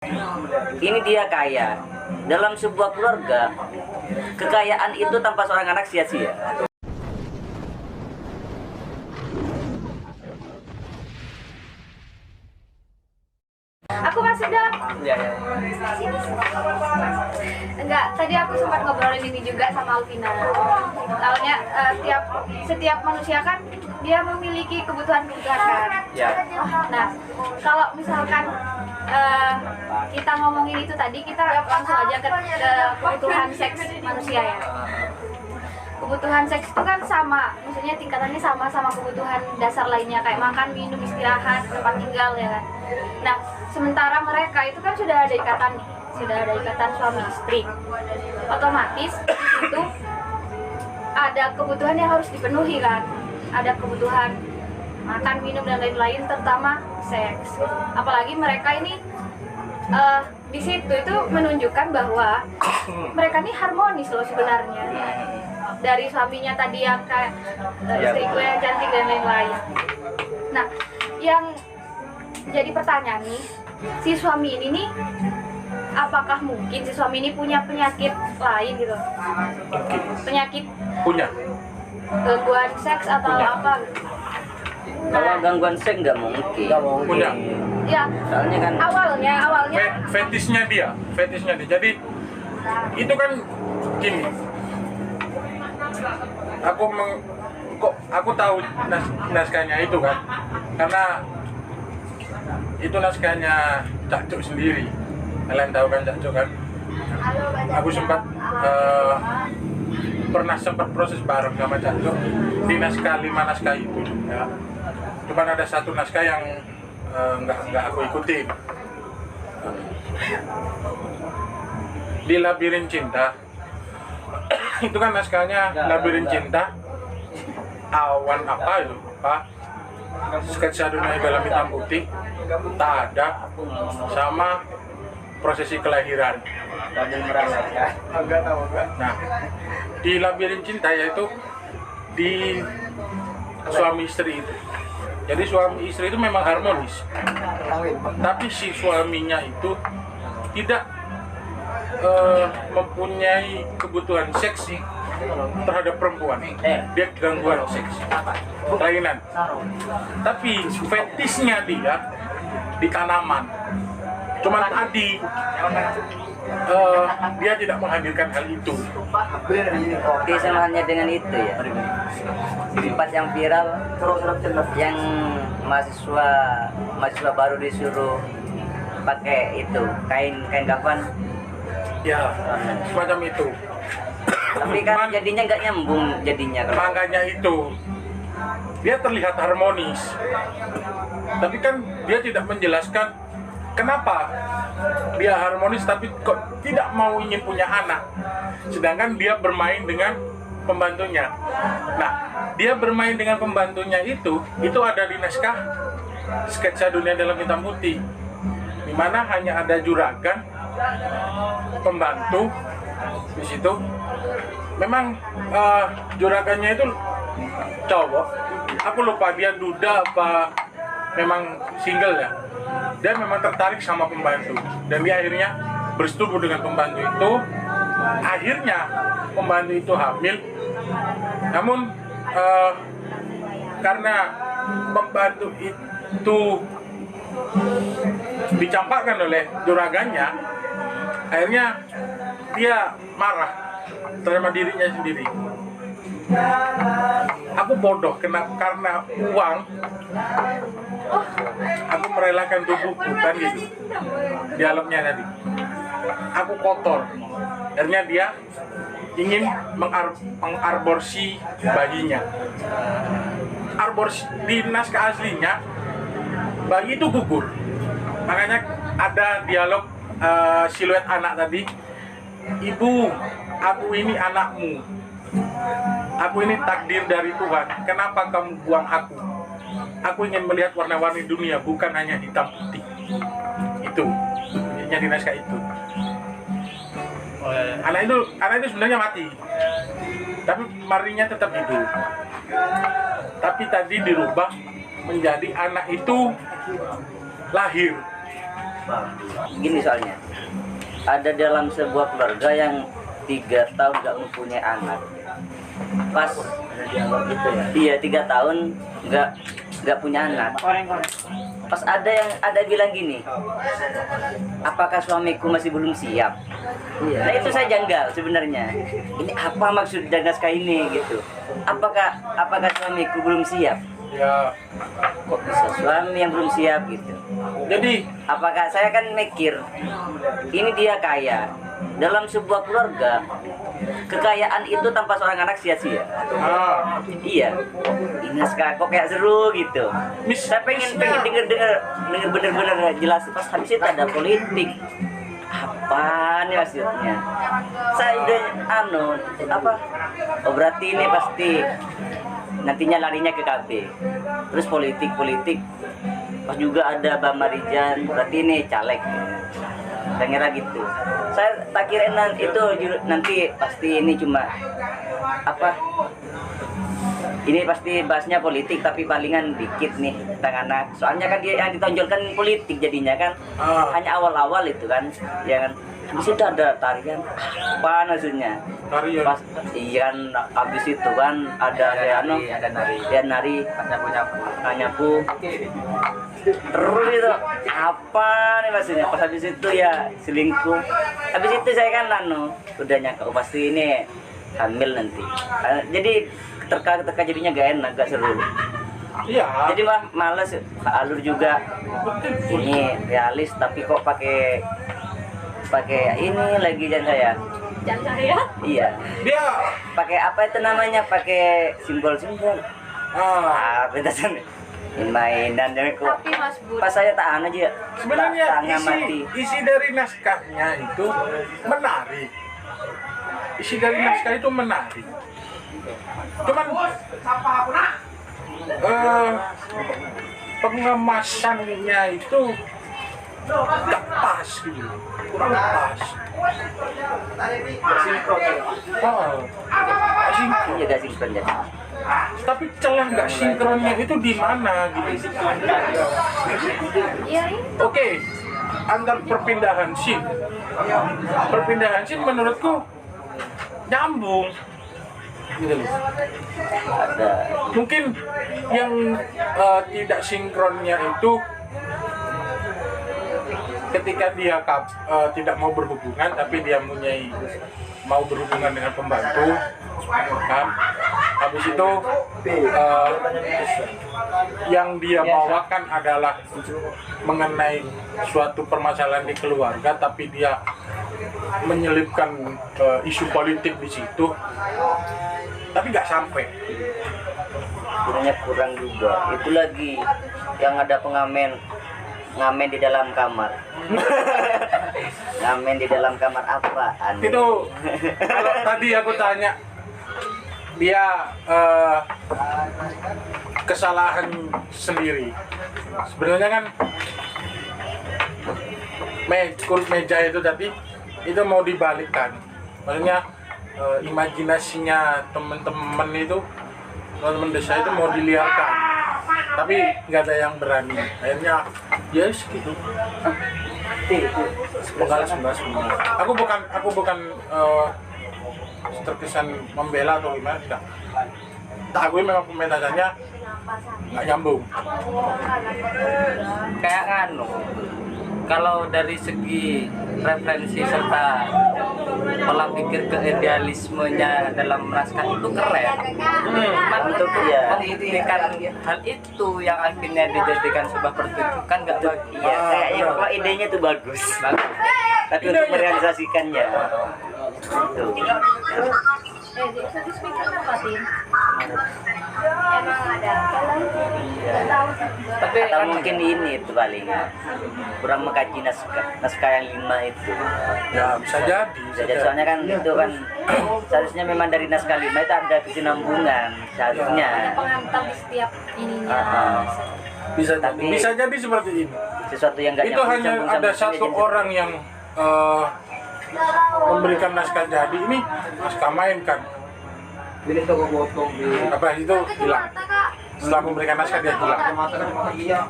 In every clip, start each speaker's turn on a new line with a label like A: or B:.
A: Ini dia kaya. Dalam sebuah keluarga, kekayaan itu tanpa seorang anak sia-sia.
B: Aku masuk dong.
A: Ya, ya.
B: Enggak, tadi aku sempat ngobrolin ini juga sama Alvina. Soalnya setiap manusia kan dia memiliki kebutuhan-kebutuhan kan.
A: Ya.
B: Nah, kalau misalkan kita ngomongin itu tadi, kita langsung aja ke kebutuhan seks manusia ya. Kebutuhan seks itu kan sama, maksudnya tingkatannya sama kebutuhan dasar lainnya kayak makan, minum, istirahat, tempat tinggal ya kan. Nah, sementara mereka itu kan sudah ada ikatan suami istri. Otomatis itu ada kebutuhan yang harus dipenuhi kan. Ada kebutuhan makan, minum dan lain-lain, terutama seks. Apalagi mereka ini di situ itu menunjukkan bahwa mereka ini harmonis loh sebenarnya. Dari suaminya tadi yang kayak istriku yang cantik dan lain-lain. Nah, yang jadi pertanyaan nih, si suami ini nih, apakah mungkin si suami ini punya penyakit lain gitu? Penyakit
C: Punya.
B: gangguan seks atau
C: Punya.
B: apa gitu?
A: Kalau gangguan seks nggak mungkin.
C: Punya.
B: Ya,
A: Soalnya kan
B: awalnya
C: Fetisnya dia. Jadi itu kan gini. Aku tahu naskahnya itu kan, karena itu naskahnya Cak Cuk sendiri. Kalian tahu kan Cak Cuk kan? Aku pernah sempat proses bareng sama Cak Cuk di naskah 5 naskah itu. Ya. Cuman ada satu naskah yang nggak aku ikutin. Di Labirin Cinta itu kan naskahnya Labirin Cinta, awan apa itu Pak, sketsa dunia dalam hitam putih, tak ada, sama prosesi kelahiran. Nah, di Labirin Cinta yaitu di suami istri itu. Jadi suami istri itu memang harmonis, tapi si suaminya itu tidak mempunyai kebutuhan seksi terhadap perempuan. Dia gangguan seks, kelainan. Tapi fetisnya dia di tanaman. Cuman tadi dia tidak menghadirkan hal itu.
A: oke, sama halnya dengan itu ya. Sempat yang viral, yang mahasiswa baru disuruh pakai itu kain kafan.
C: Ya, semacam itu.
A: Tapi kan jadinya nggak nyambung jadinya.
C: Makanya itu dia terlihat harmonis, tapi kan dia tidak menjelaskan kenapa dia harmonis tapi kok tidak mau ingin punya anak, sedangkan dia bermain dengan pembantunya. Nah, dia bermain dengan pembantunya itu ada di naskah sketsa dunia dalam hitam putih, di mana hanya ada juragan, pembantu di situ. Memang juragannya itu cowok. Aku lupa dia duda apa memang single ya. Dia memang tertarik sama pembantu dan dia akhirnya bersetubuh dengan pembantu itu. Akhirnya pembantu itu hamil. Namun karena pembantu itu dicampakkan oleh juragannya, akhirnya dia marah terhadap dirinya sendiri. Aku bodoh karena uang aku merelakan tubuhku kan gitu. Dialognya tadi. Aku kotor. Akhirnya dia ingin mengaborsi bayinya. Aborsi di naskah aslinya bayi itu gugur. Makanya ada dialog siluet anak tadi. Ibu, aku ini anakmu. Aku ini takdir dari Tuhan. Kenapa kamu buang aku? Aku ingin melihat warna-warni dunia, bukan hanya hitam putih. Itu yang di naskah itu. Anak itu sebenarnya mati, tapi marinya tetap hidup. Tapi tadi dirubah menjadi anak itu lahir.
A: Gini soalnya, ada dalam sebuah keluarga yang 3 tahun nggak mempunyai anak. Pas gitu ya. Iya, 3 tahun nggak punya anak. Pas ada bilang gini, apakah suamiku masih belum siap? Nah itu saya janggal sebenarnya. Ini apa maksud dari naskah ini gitu? Apakah suamiku belum siap?
C: Ya,
A: Kok bisa suami yang belum siap gitu?
C: jadi
A: Apakah saya kan mikir, ini dia kaya. Dalam sebuah keluarga, kekayaan itu tanpa seorang anak sia-sia. Iya, ini naskah kok kayak seru gitu. Saya pengen denger bener-bener jelas. Pas habis itu ada politik. Apa nih maksudnya? Saya udah oh berarti ini pasti nantinya larinya ke KB. Terus politik. Pas juga ada Bang Marijan, berarti ini caleg. Saya ngira gitu. Saya tak kirain itu nanti pasti ini cuma ini pasti bahasnya politik tapi palingan dikit nih tentang anak. Soalnya kan dia yang ditonjolkan politik jadinya kan. Hanya awal-awal itu kan. Ya kan. Di situ ada tarian. Apa maksudnya?
C: Tarian.
A: Pas iya kan habis itu kan ada nari nyapu. Terus itu apa nih maksudnya? Pas habis itu ya selingkuh. Habis itu saya kan udah nyangka pasti ini hamil nanti. Jadi terka jadinya gak enak, gak seru.
C: Iya.
A: Jadi males alur juga. Ini realis tapi kok pakai ini lagi jangan saya. Iya.
C: Dia
A: Pakai apa itu namanya? Pakai simbol-simbol. Bentasan mainan jadi kok.
B: Tapi Mas Bud,
A: Pas saya tak aja.
C: sebenarnya
A: tak ngamati.
C: isi dari naskahnya itu menarik. Isi dari naskah itu menarik. Cuman pengemasannya itu nggak pas gitu, kurang pas. Sinkron.
A: Iya gak sinkron jadi.
C: Tapi celah nggak sinkronnya itu di mana gitu?
B: iya ini
C: Oke, antar perpindahan scene menurutku nyambung. Gitu loh.
A: Ada
C: Mungkin yang tidak sinkronnya itu ketika dia tidak mau berhubungan tapi dia mau berhubungan dengan pembantu kan, habis itu yang dia bawakan adalah mengenai suatu permasalahan di keluarga tapi dia menyelipkan isu politik di situ tapi nggak sampai.
A: sebenarnya kurang juga. Itu lagi yang ada ngamen di dalam kamar. Ngamen di dalam kamar apaan?
C: Itu kalau tadi aku tanya dia kesalahan sendiri. Sebenarnya kan meja itu tadi itu mau dibalikkan. Maksudnya imajinasinya teman-teman desa itu mau diliarkan. Tapi nggak ada yang berani. Akhirnya ya segitu. Semoga. Aku bukan terkesan membela atau gimana, tidak. Aku memang pementasannya nggak nyambung.
D: Kayak kalau dari segi referensi serta pola pikir keidealismenya dalam naskah itu keren. Cuman untuk membuktikan hal itu yang akhirnya dijadikan sebuah pertunjukan nggak bagus.
A: Iya, kayaknya kok idenya tuh bagus. Tapi untuk merealisasikannya itu.
B: jadi speaker apa Tin? Emang ada nggak tahu sih juga.
D: Tapi
A: Atau mungkin ini itu paling kurang mengkaji naskah yang 5 itu.
C: Ya bisa jadi.
A: Jadi soalnya kan itu kan seharusnya memang dari naskah 5 itu ada kesinambungan seharusnya.
B: Ada pengantar di setiap ininya.
C: Bisa jadi seperti ini.
A: Sesuatu yang nggak
C: Itu hanya ada satu orang yang memberikan naskah jadi, ini naskah main kan. Apa itu hilang. Setelah memberikan naskah dia hilang.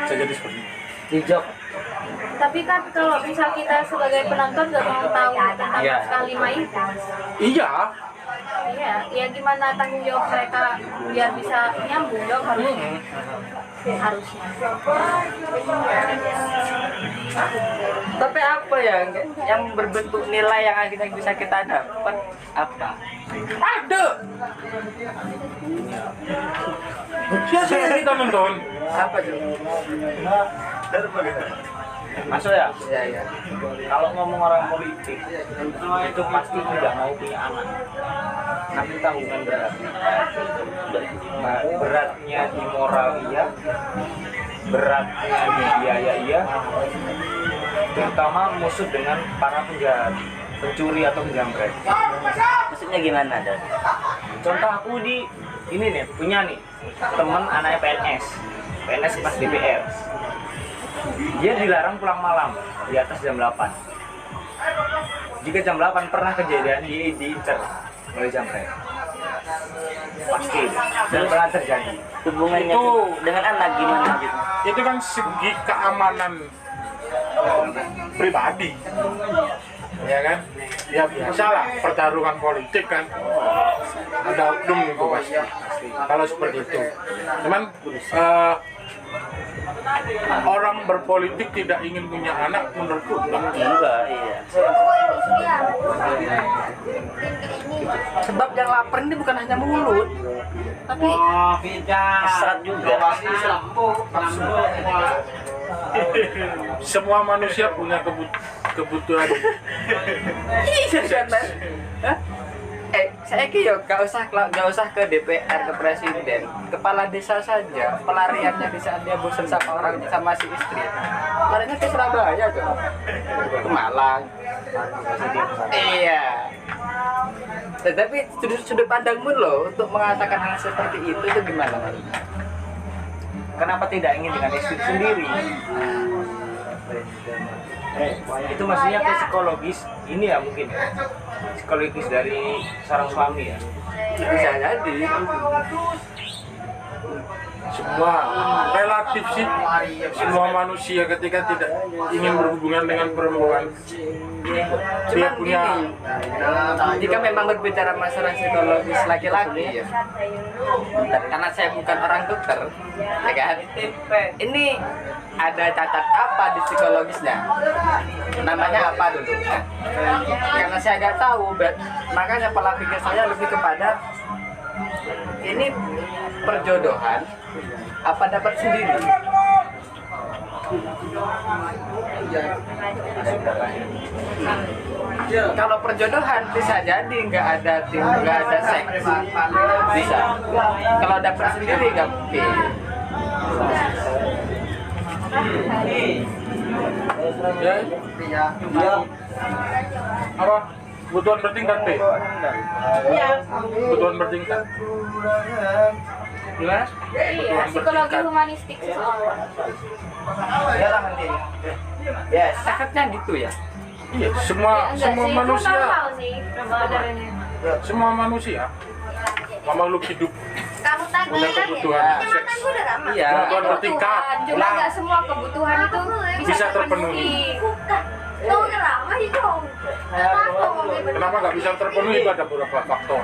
C: Bisa jadi seperti itu.
D: Hijau.
B: Tapi kan kalau misal kita sebagai penonton gak mau tahu tentang
D: Iya.
B: naskah 5 itu,
C: Iya,
B: ya gimana tanggung jawab mereka biar bisa nyambung dong harusnya.
D: Tapi apa ya yang berbentuk nilai yang akhirnya bisa kita dapat apa?
C: ada. Siapa yang kita nonton?
D: Apa tuh?
E: Masuk ya?
D: Ya ya.
E: Kalau ngomong orang politik itu pasti tidak mau punya anak. Tapi tanggungan berat. Beratnya di moral iya, beratnya di biaya iya, terutama musuh dengan para penjahat, pencuri atau penjamret.
A: Maksudnya gimana, Dan?
E: Contoh aku di ini nih punya nih teman anaknya PNS pas DPR. Dia dilarang pulang malam di atas jam 8. Jika jam 8 pernah kejadian dia diincar oleh jambret. Pasti dan pernah terjadi.
A: Hubungannya
C: Itu
A: dengan anak gimana gitu?
C: itu kan segi keamanan pribadi, ya kan? Ya biasalah pertarungan politik kan, ada oknum itu pasti. Kalau seperti itu, cuman orang berpolitik tidak ingin punya anak menurutku enggak.
A: Enggak, iya.
D: Sebab yang lapar ini bukan hanya mulut, tapi
A: Hasrat juga.
C: Semua manusia punya kebutuhan.
D: saya kira gak usah ke DPR, ke presiden, kepala desa saja pelariannya di saat dia bosan sama orang sama si istri, larinya ke Surabaya tuh, ke Malang. Iya. Tetapi sudut pandangmu loh untuk mengatakan hal seperti itu gimana?
E: Kenapa tidak ingin dengan istri sendiri? Itu maksudnya ke psikologis ini ya mungkin ya. Psikologis dari seorang suami ya.
D: Bisa jadi.
C: Semua relatif sih. Semua manusia ketika tidak ingin berhubungan dengan perempuan, dia punya
D: Jika memang berbicara masalah psikologis laki-laki ya, karena saya bukan orang dokter, ya kan? Ini ada cacat apa di psikologisnya? Namanya apa dulu? Karena saya nggak tahu, makanya pola pikir saya lebih kepada ini perjodohan apa dapat sendiri? Kalau perjodohan bisa jadi nggak ada seks, bisa. Kalau dapat sendiri nggak mungkin.
C: ya apa kebutuhan bertingkat P. Kebutuhan bertingkat.
D: Gimana?
B: Iya, psikologi humanistik sih.
D: Yes. Efeknya gitu ya.
C: Iya, semua
B: Enggak sih, itu
C: manusia,
B: normal sih sebenarnya.
C: semua manusia makhluk hidup
B: Kamu tadi
C: punya kebutuhan seks.
D: Iya.
C: Kebutuhan bertingkat.
B: Cuma nggak semua kebutuhan itu
C: Bisa terpenuhi. Kenapa nggak bisa terpenuhi? Itu ada beberapa faktor.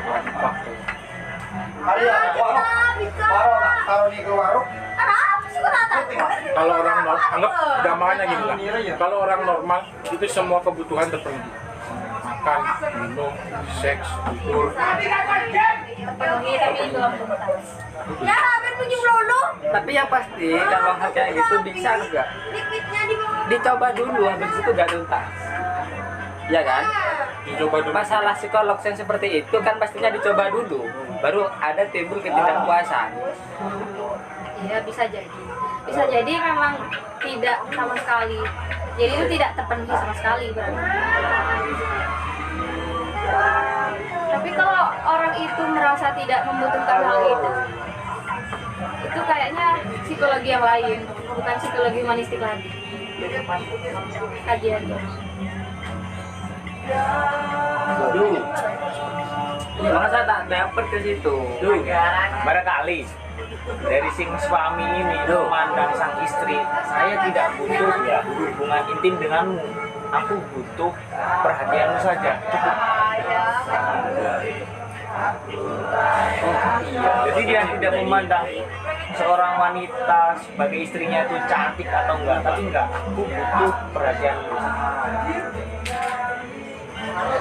C: Kalau orang anggap gamanya gini lah. Kalau orang normal itu semua kebutuhan terpenuhi. Makan, minum, seks, tidur.
B: terpenuhi tapi belum tuntas.
D: Tapi yang pasti kalau hal kayak gitu bisa enggak? Dicoba dulu, habis itu enggak tuntas. Ya kan?
C: Dicoba dulu.
D: Masalah psikolog yang seperti itu kan pastinya dicoba dulu, baru ada timbul ketidakpuasan.
B: Iya bisa jadi. Bisa jadi memang tidak sama sekali. Jadi itu tidak terpenuhi sama sekali berarti. Tapi kalau orang itu merasa tidak membutuhkan hal itu kayaknya psikologi yang lain, bukan psikologi humanistik lagi. Kajiannya.
D: Maka saya tak dapat ke situ.
E: Barangkali dari sing suami ini memandang sang istri, saya tidak butuh ya hubungan intim denganmu, aku butuh perhatianmu saja, cukup. Jadi dia tidak memandang seorang wanita sebagai istrinya itu cantik atau enggak, tapi enggak, aku butuh perhatianmu.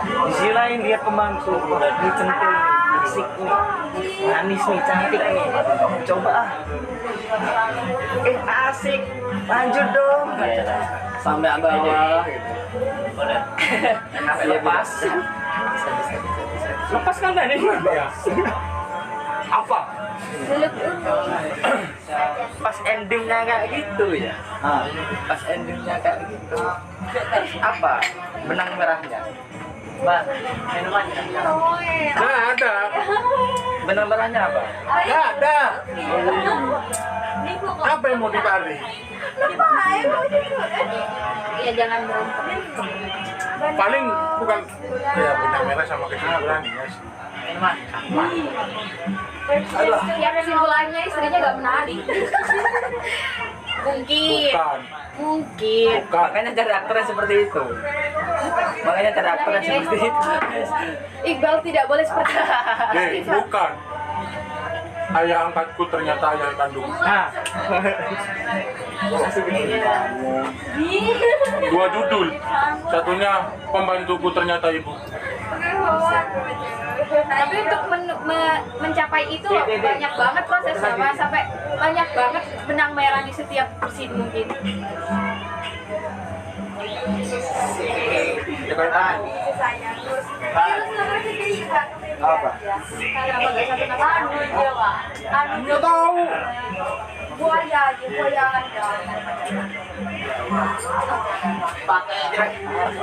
E: Di sisi lain dia pembantu, ini centil, asik nih, manis nih, cantik nih, coba ah, asik, lanjut dong,
D: Sampai bawah gitu.
E: lepas, lepas kan tadi?
C: Apa?
D: Pas endingnya kayak gitu ya. Pas endingnya kayak gitu. Terus apa? Benang merahnya. Mbak, minumannya.
C: Nggak ada.
D: Benang merahnya apa?
C: Nggak ada. Apa yang mau ditarik?
B: Ya jangan berantem.
C: Paling bukan ya benang merah sama kesimpulan ya sih.
B: Ya kesimpulannya istrinya nggak menarik. Mungkin.
C: Bukan.
D: Makanya cari aktor yang seperti itu. Makanya cari aktor yang seperti itu.
B: Iqbal tidak boleh seperti itu.
C: Bukan. Ayah angkatku ternyata ayah kandung.
E: Nah,
C: Dua judul. Satunya pembantuku ternyata ibu.
B: Tapi untuk mencapai itu banyak banget prosesnya, Mas. Sampai banyak banget benang merah di setiap scene mungkin.
C: Ya kan?
E: apa?
C: Nggak tahu.
B: Buaya aja, buaya aja.